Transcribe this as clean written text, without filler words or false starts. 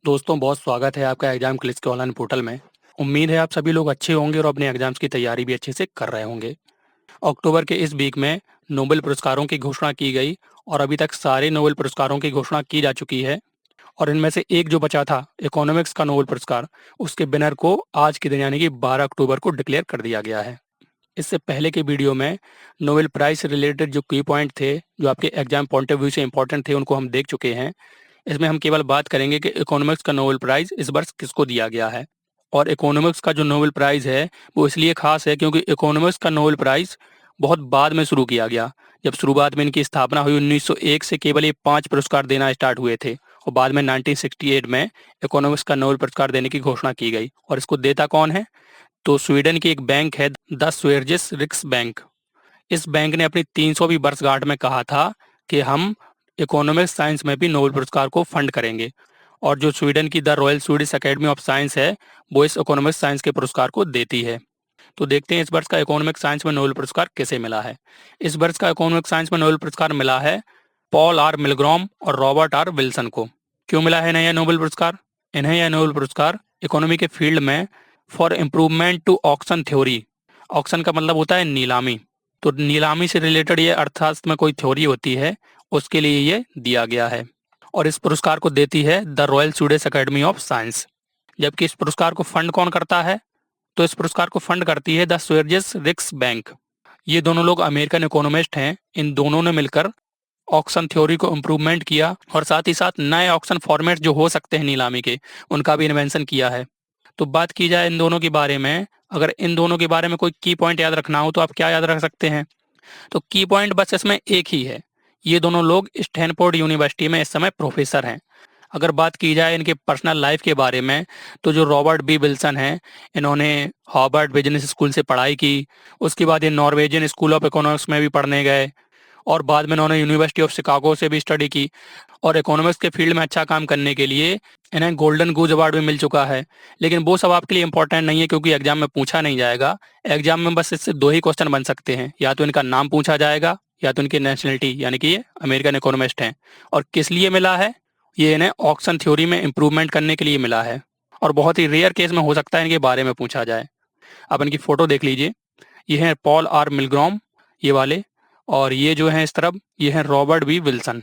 दोस्तों बहुत स्वागत है आपका एग्जाम क्लिच के ऑनलाइन पोर्टल में। उम्मीद है आप सभी लोग अच्छे होंगे और अपने एग्जाम्स की तैयारी भी अच्छे से कर रहे होंगे। अक्टूबर के इस वीक में नोबेल पुरस्कारों की घोषणा की गई और अभी तक सारे नोबेल पुरस्कारों की घोषणा की जा चुकी है और इनमें से एक जो बचा था इकोनॉमिक्स का नोबेल पुरस्कार, उसके विनर को आज के दिन यानी कि 12 अक्टूबर को डिक्लेयर कर दिया गया है। इससे पहले के वीडियो में नोबेल प्राइज से रिलेटेड जो की पॉइंट थे, जो आपके एग्जाम पॉइंट ऑफ व्यू से इंपॉर्टेंट थे, उनको हम देख चुके हैं। इसमें हम केवल बात करेंगे कि इकोनॉमिक्स का नोबेल प्राइज़ इस वर्ष किसको दिया गया है। और इकोनॉमिक्स का जो नोबेल प्राइज़ है वो इसलिए खास है क्योंकि इकोनॉमिक्स का नोबेल प्राइज़ बहुत बाद में शुरू किया गया। जब शुरुआत में इनकी स्थापना हुई 1901 से केवल ये 5 पुरस्कार देना स्टार्ट हुए थे और बाद में 1968 में इकोनॉमिक्स का नोबेल पुरस्कार देने की घोषणा की गई। और इसको देता कौन है? तो स्वीडन की एक बैंक है, द स्वेरिजेस रिक्स बैंक। इस बैंक ने अपनी 300वीं वर्षगांठ में कहा था कि हम इकोनॉमिक्स साइंस में भी नोबेल पुरस्कार को फंड करेंगे और जो स्वीडन की the royal Swedish academy of science है वो इस इकोनॉमिक्स साइंस के पुरस्कार को देती है। तो देखते हैं इस वर्ष का इकोनॉमिक्स साइंस में नोबेल पुरस्कार किसे मिला है। इस वर्ष का इकोनॉमिक्स साइंस में नोबेल पुरस्कार मिला है पॉल आर मिलग्रॉम और रॉबर्ट आर विल्सन को। क्यों मिला है इन्हें यह नोबेल पुरस्कार? इन्हें यह नोबेल पुरस्कार इकोनॉमी के फील्ड में for improvement to auction theory, auction का मतलब होता है नीलामी, तो नीलामी से रिलेटेड ये अर्थशास्त्र में कोई थ्योरी होती है उसके लिए ये दिया गया है। और इस पुरस्कार को देती है the royal Swedish academy of science. जबकि इस पुरस्कार को फंड कौन करता है? तो इस पुरस्कार को फंड करती है द स्वेरिजेस रिक्स बैंक। ये दोनों लोग अमेरिकन इकोनॉमिस्ट हैं। इन दोनों ने मिलकर ऑक्शन थ्योरी को इम्प्रूवमेंट किया और साथ ही साथ नए ऑक्शन फॉर्मेट जो हो सकते हैं नीलामी के, उनका भी इन्वेंशन किया है। तो बात की जाए इन दोनों के बारे में, अगर इन दोनों के बारे में कोई की पॉइंट याद रखना हो तो आप क्या याद रख सकते हैं? तो की पॉइंट बस इसमें एक ही है, ये दोनों लोग स्टैनफोर्ड यूनिवर्सिटी में इस समय प्रोफेसर हैं। अगर बात की जाए इनके पर्सनल लाइफ के बारे में, तो जो रॉबर्ट बी विल्सन हैं, इन्होंने हार्वर्ड बिजनेस स्कूल से पढ़ाई की। उसके बाद ये नॉर्वेजियन स्कूल ऑफ इकोनॉमिक्स में भी पढ़ने गए और बाद में इन्होंने यूनिवर्सिटी ऑफ शिकागो से भी स्टडी की और इकोनॉमिक्स के फील्ड में अच्छा काम करने के लिए इन्हें गोल्डन गूज अवार्ड भी मिल चुका है। लेकिन वो सब आपके लिए इंपॉर्टेंट नहीं है क्योंकि एग्जाम में पूछा नहीं जाएगा। एग्जाम में बस इससे 2 ही क्वेश्चन बन सकते हैं, या तो इनका नाम पूछा जाएगा या तो इनकी नेशनलिटी, यानी कि ये अमेरिकन इकोनॉमिस्ट हैं। और किस लिए मिला है? ये इन्हें ऑक्शन थ्योरी में इंप्रूवमेंट करने के लिए मिला है और बहुत ही रेयर केस में हो सकता है इनके बारे में पूछा जाए। अब इनकी फ़ोटो देख लीजिए, ये हैं पॉल आर मिलग्रॉम, ये वाले, और ये जो हैं इस तरफ, ये हैं रॉबर्ट बी विल्सन।